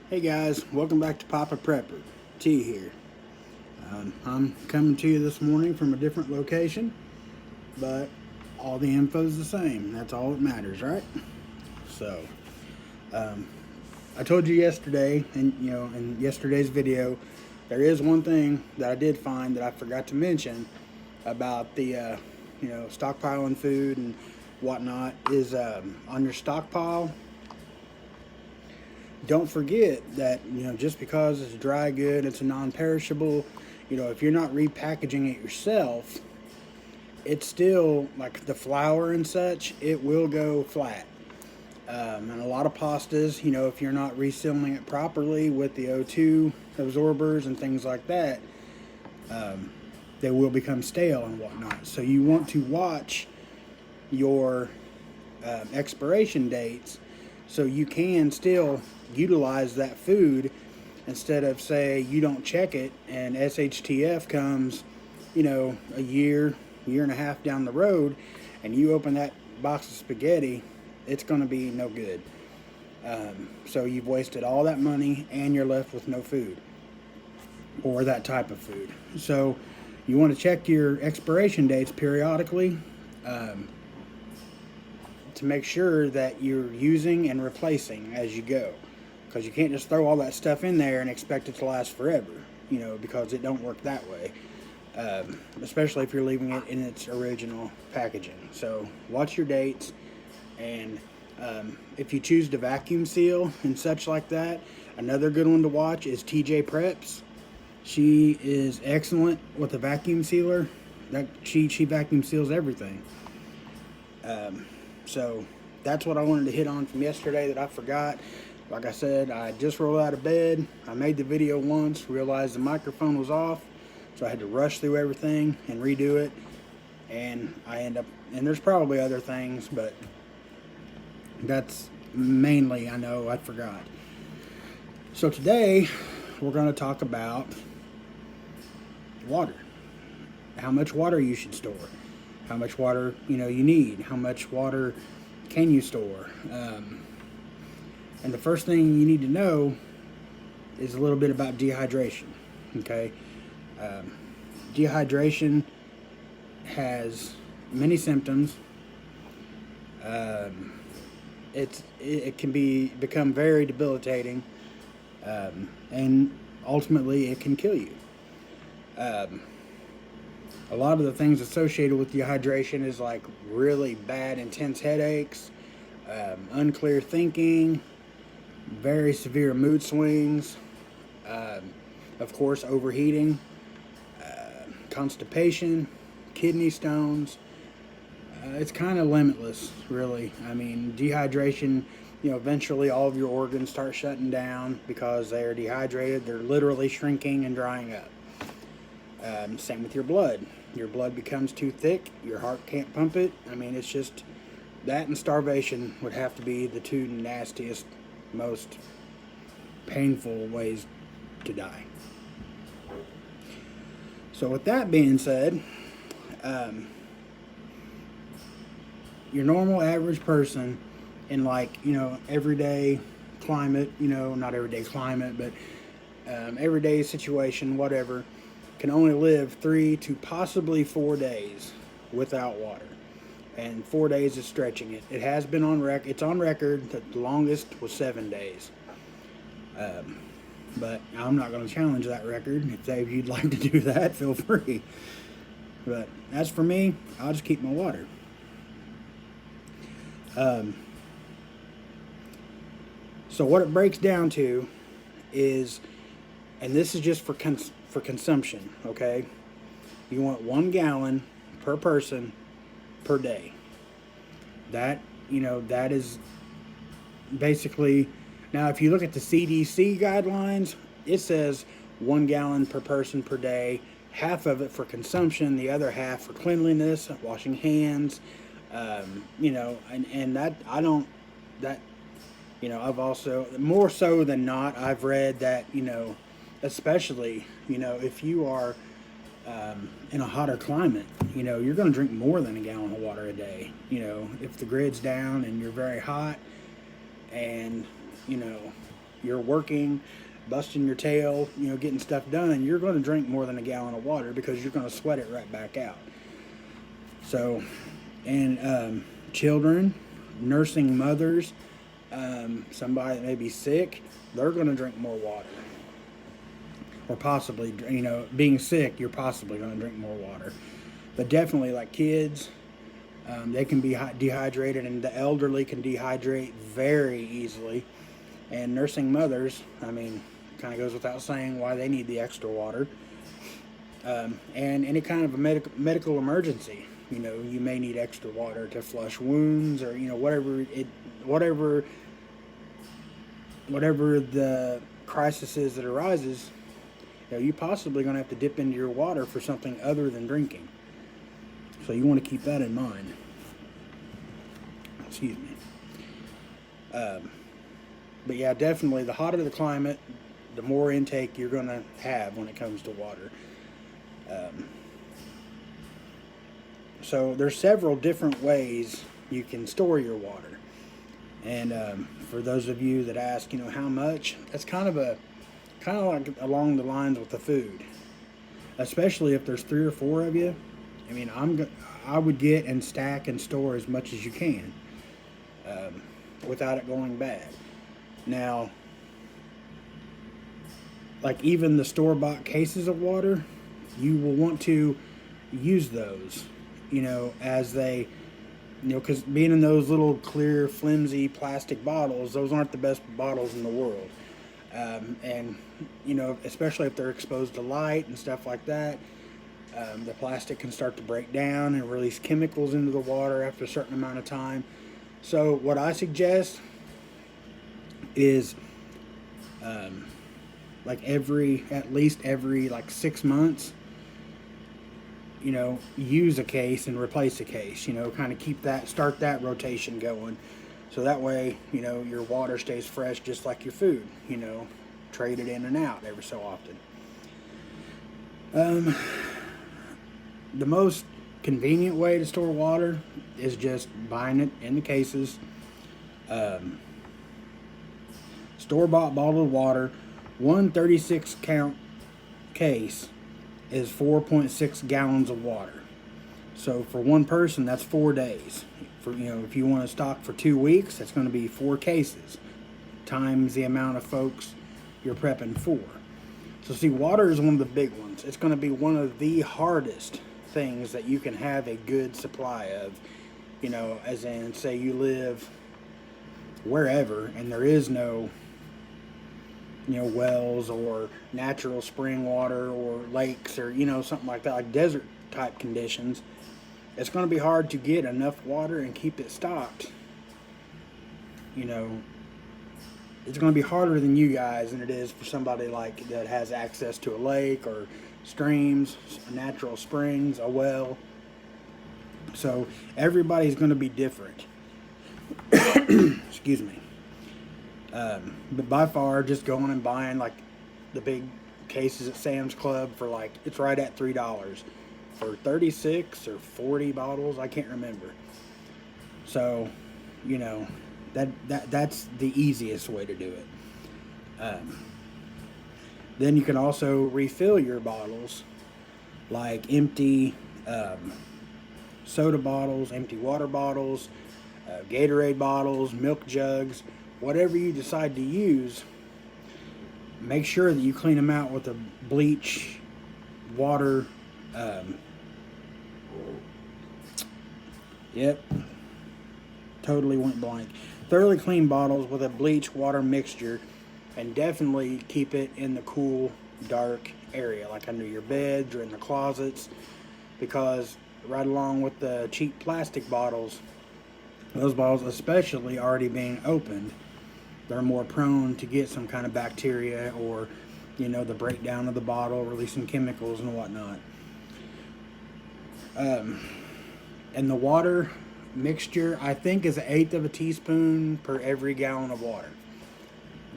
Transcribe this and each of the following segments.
Hey guys, welcome back to Papa Prepper. T here. I'm coming to you this morning from a different location, but all the info is the same. That's all that matters, right? So, I told you yesterday, and in yesterday's video, there is one thing that I did find that I forgot to mention about the stockpiling food and whatnot is on your stockpile. Don't forget that just because it's dry good, it's a non-perishable. If you're not repackaging it yourself, it's still like the flour and such. It will go flat. And a lot of pastas, if you're not resealing it properly with the O2 absorbers and things like that, they will become stale and whatnot. So you want to watch your expiration dates so you can still utilize that food instead of, say, you don't check it and SHTF comes, a year and a half down the road and you open that box of spaghetti, it's going to be no good. So you've wasted all that money and you're left with no food or that type of food. So you want to check your expiration dates periodically to make sure that you're using and replacing as you go, because you can't just throw all that stuff in there and expect it to last forever, because it don't work that way, especially if you're leaving it in its original packaging. So watch your dates, and if you choose to vacuum seal and such like that, another good one to watch is TJ Preps. She is excellent with a vacuum sealer. She vacuum seals everything. So that's what I wanted to hit on from yesterday that I forgot. Like I said, I just rolled out of bed. I made the video once, realized the microphone was off, so I had to rush through everything and redo it. And and there's probably other things, but that's mainly, I know I forgot. So today we're going to talk about water. How much water you should store. How much water you need. How much water can you store? And the first thing you need to know is a little bit about dehydration. Okay, dehydration has many symptoms. It can become very debilitating, and ultimately it can kill you. A lot of the things associated with dehydration is like really bad, intense headaches, unclear thinking, very severe mood swings, of course, overheating, constipation, kidney stones. It's kind of limitless, really. I mean, dehydration, eventually all of your organs start shutting down because they are dehydrated. They're literally shrinking and drying up. Same with your blood. Your blood becomes too thick. Your heart can't pump it. I mean, it's just that, and starvation would have to be the two nastiest, most painful ways to die. So with that being said, your normal average person in everyday climate, not everyday climate, but everyday situation, whatever, can only live 3 to possibly 4 days without water. And 4 days is stretching it. It has been on record. It's on record that the longest was 7 days. But I'm not going to challenge that record. If you'd like to do that, feel free. But as for me, I'll just keep my water. So what it breaks down to is, and this is just for consumption, okay? You want 1 gallon per person per day. That is basically, now if you look at the CDC guidelines, it says 1 gallon per person per day, half of it for consumption, the other half for cleanliness, washing hands, and that, I don't, that, I've also, more so than not, I've read that, especially, if you are in a hotter climate, you're going to drink more than a gallon of water a day. If the grid's down and you're very hot and, you're working, busting your tail, getting stuff done, you're going to drink more than a gallon of water because you're going to sweat it right back out. So, and children, nursing mothers, somebody that may be sick, they're going to drink more water. Or possibly, being sick, you're possibly going to drink more water. But definitely, like kids, they can be dehydrated, and the elderly can dehydrate very easily. And nursing mothers, kind of goes without saying why they need the extra water. And any kind of a medical emergency, you may need extra water to flush wounds, or whatever the crisis is that arises. You're possibly going to have to dip into your water for something other than drinking. So you want to keep that in mind. Excuse me. But yeah, definitely the hotter the climate, the more intake you're going to have when it comes to water. So there's several different ways you can store your water. And for those of you that ask, how much, that's kind of like along the lines with the food. Especially if there's 3 or 4 of you. I would get and stack and store as much as you can without it going bad. Now, like even the store-bought cases of water, you will want to use those, as they, because being in those little clear, flimsy plastic bottles, those aren't the best bottles in the world. And, especially if they're exposed to light and stuff like that, the plastic can start to break down and release chemicals into the water after a certain amount of time. So what I suggest is at least every 6 months, use a case and replace a case, kind of start that rotation going. So that way, your water stays fresh just like your food, trade it in and out every so often. The most convenient way to store water is just buying it in the cases. Store-bought bottled water, one 36-count case is 4.6 gallons of water. So for one person, that's 4 days. For if you want to stock for 2 weeks, that's going to be 4 cases times the amount of folks you're prepping for. So see, water is one of the big ones. It's going to be one of the hardest things that you can have a good supply of. As in, say you live wherever and there is no wells or natural spring water or lakes or something like that, like desert type conditions. It's going to be hard to get enough water and keep it stocked. It's going to be harder than you guys than it is for somebody like that has access to a lake or streams, natural springs, a well. So everybody's going to be different. Excuse me. But by far, just going and buying the big cases at Sam's Club for it's right at $3 for 36 or 40 bottles. I can't remember. So, that's the easiest way to do it. Then you can also refill your bottles, like empty soda bottles, empty water bottles, Gatorade bottles, milk jugs, whatever you decide to use. Make sure that you clean them out with a bleach water. Totally went blank. Thoroughly clean bottles with a bleach water mixture, and definitely keep it in the cool, dark area, like under your beds or in the closets, because right along with the cheap plastic bottles, those bottles, especially already being opened, they're more prone to get some kind of bacteria or, the breakdown of the bottle, releasing chemicals and whatnot. And the water mixture, I think, is 1/8 of a teaspoon per every gallon of water.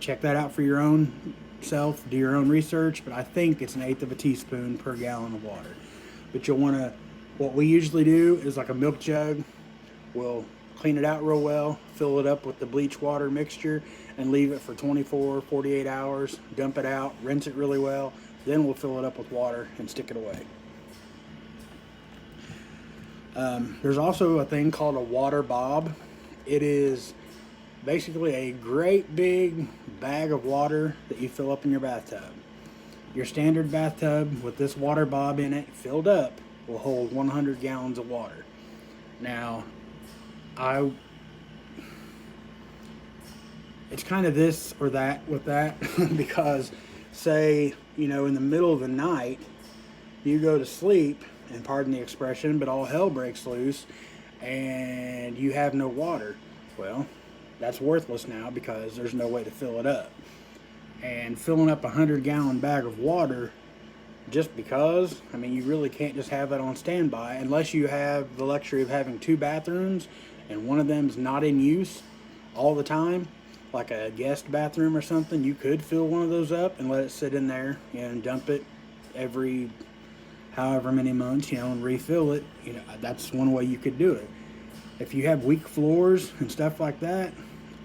Check that out for your own self, do your own research, but I think it's 1/8 of a teaspoon per gallon of water. But you'll want to, what we usually do is like a milk jug, we'll clean it out real well, fill it up with the bleach water mixture, and leave it for 24, 48 hours. Dump it out, rinse it really well. Then we'll fill it up with water and stick it away. There's also a thing called a water bob. It is basically a great big bag of water that you fill up in your bathtub. Your standard bathtub with this water bob in it filled up will hold 100 gallons of water. Now, it's kind of this or that with that because say, in the middle of the night, you go to sleep, and pardon the expression, but all hell breaks loose and you have no water. Well, that's worthless now because there's no way to fill it up. And filling up a 100-gallon bag of water just because, you really can't just have that on standby unless you have the luxury of having 2 bathrooms and one of them's not in use all the time, like a guest bathroom or something. You could fill one of those up and let it sit in there and dump it every however many months, and refill it. That's one way you could do it. If you have weak floors and stuff like that,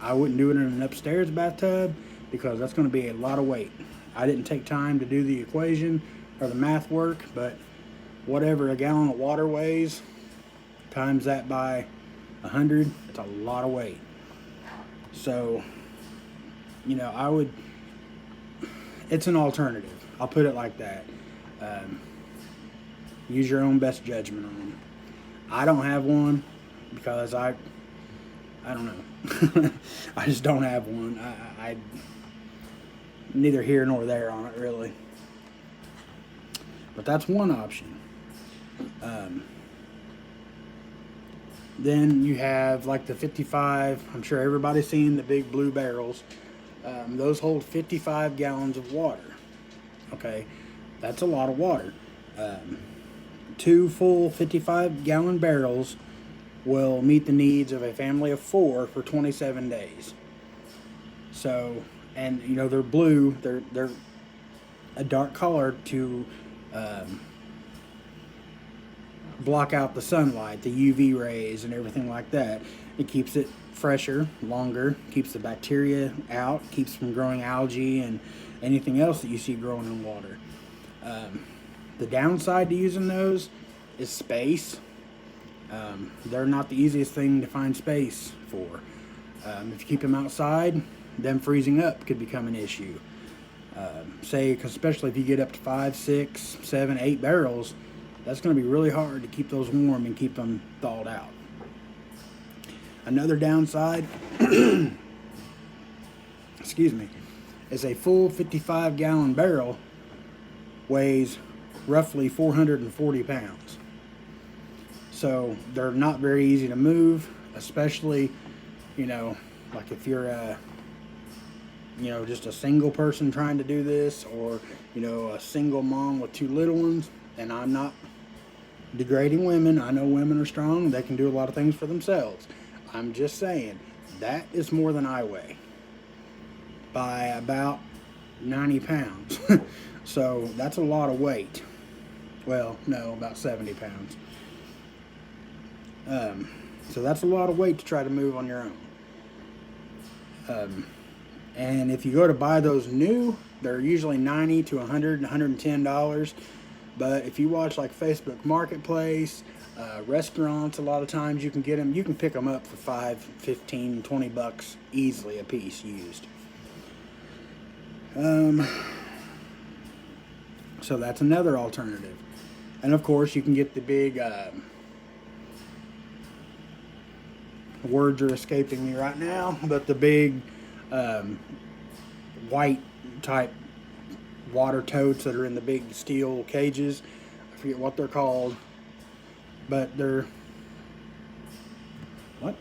I wouldn't do it in an upstairs bathtub because that's going to be a lot of weight. I didn't take time to do the equation or the math work, but whatever a gallon of water weighs, times that by 100, it's a lot of weight. So, it's an alternative. I'll put it like that. Use your own best judgment on them. I don't have one because I don't know. I just don't have one. I neither here nor there on it really. But that's one option. Then you have like the 55. I'm sure everybody's seen the big blue barrels. Those hold 55 gallons of water. Okay, that's a lot of water. 2 full 55-gallon barrels will meet the needs of a family of 4 for 27 days. So, and they're blue. They're a dark color to block out the sunlight, the UV rays, and everything like that. It keeps it fresher, longer, keeps the bacteria out, keeps from growing algae and anything else that you see growing in water. The downside to using those is space. They're not the easiest thing to find space for. If you keep them outside, them freezing up could become an issue. Especially if you get up to 5, 6, 7, 8 barrels, that's going to be really hard to keep those warm and keep them thawed out. Another downside, excuse me, is a full 55-gallon barrel weighs roughly 440 pounds. So they're not very easy to move, especially, like if you're just a single person trying to do this, or, a single mom with 2 little ones. And I'm not degrading women. I know women are strong. They can do a lot of things for themselves. I'm just saying that is more than I weigh by about 90 pounds. So that's a lot of weight. Well, no, about 70 pounds. So that's a lot of weight to try to move on your own. And if you go to buy those new, they're usually $90 to $100 and $110. But if you watch like Facebook Marketplace, restaurants, a lot of times you can get them. You can pick them up for $5, $15, $20 easily a piece used. So that's another alternative. And of course, you can get the big, words are escaping me right now, but the big white type water totes that are in the big steel cages. I forget what they're called, but they're what?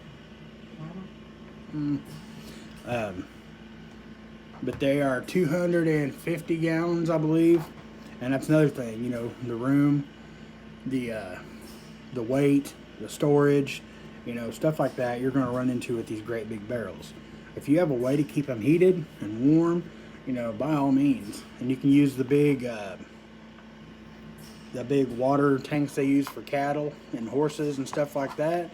But they are 250 gallons, I believe, and that's another thing. The room, the weight, the storage, stuff like that. You're going to run into with these great big barrels. If you have a way to keep them heated and warm, by all means. And you can use the big water tanks they use for cattle and horses and stuff like that.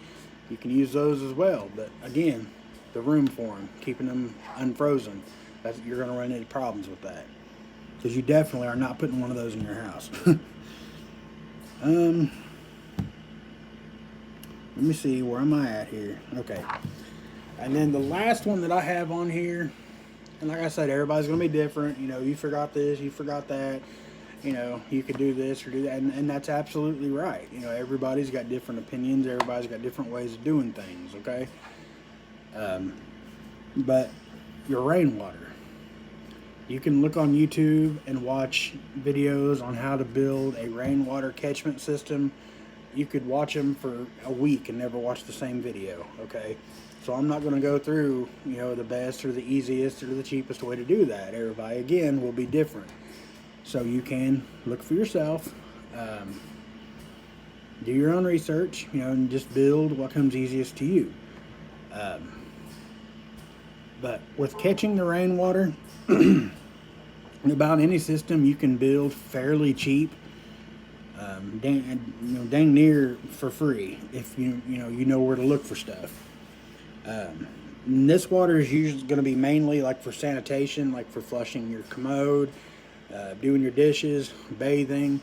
You can use those as well, but again, the room for them, keeping them unfrozen, you're going to run into problems with that, because you definitely are not putting one of those in your house. Let me see, where am I at here? Okay. And then the last one that I have on here, and like I said, everybody's going to be different. You know, you forgot this, you forgot that. You know, you could do this or do that. And that's absolutely right. You know, everybody's got different opinions. Everybody's got different ways of doing things, okay? But your rainwater. You can look on YouTube and watch videos on how to build a rainwater catchment system. You could watch them for a week and never watch the same video, okay? So I'm not going to go through, you know, the best or the easiest or the cheapest way to do that. Everybody, again, will be different. So you can look for yourself, do your own research, you know, and just build what comes easiest to you. But with catching the rainwater, about any system you can build fairly cheap, dang near for free if you know where to look for stuff. This water is usually going to be mainly like for sanitation, like for flushing your commode, doing your dishes, bathing,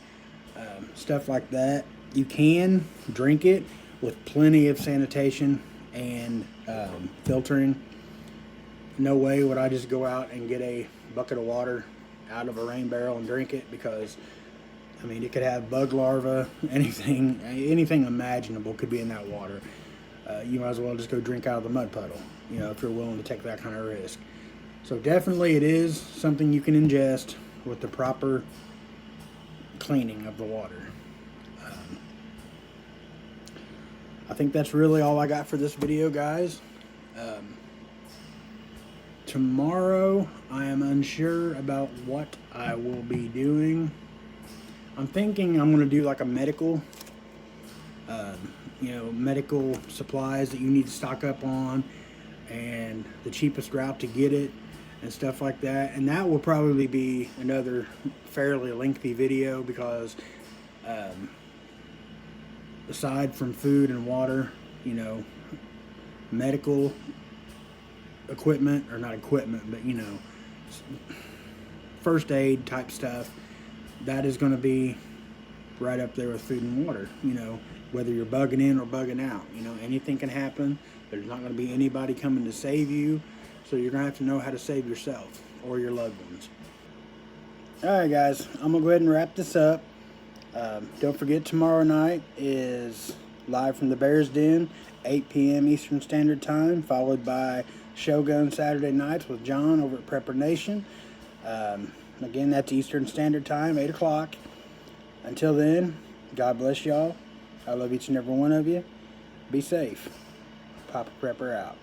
stuff like that. You can drink it with plenty of sanitation and filtering. No way would I just go out and get a bucket of water out of a rain barrel and drink it, because I mean, it could have bug larvae, anything imaginable could be in that water. You might as well just go drink out of the mud puddle, you know, if you're willing to take that kind of risk. So definitely it is something you can ingest with the proper cleaning of the water. I think that's really all I got for this video, guys. Tomorrow I am unsure about what I will be doing. I'm thinking I'm going to do like a medical, medical supplies that you need to stock up on, and the cheapest route to get it and stuff like that. And that will probably be another fairly lengthy video, because aside from food and water, you know, medical equipment, or not equipment, but you know, first aid type stuff, that is going to be right up there with food and water. You know, whether you're bugging in or bugging out, you know, anything can happen. There's not going to be anybody coming to save you, so you're going to have to know how to save yourself or your loved ones. Alright guys, I'm going to go ahead and wrap this up. Don't forget, tomorrow night is live from the Bears Den, 8 p.m. Eastern Standard Time, followed by Shogun Saturday Nights with John over at Prepper Nation. Again, that's Eastern Standard Time, 8 o'clock. Until then, God bless y'all. I love each and every one of you. Be safe. Papa Prepper out.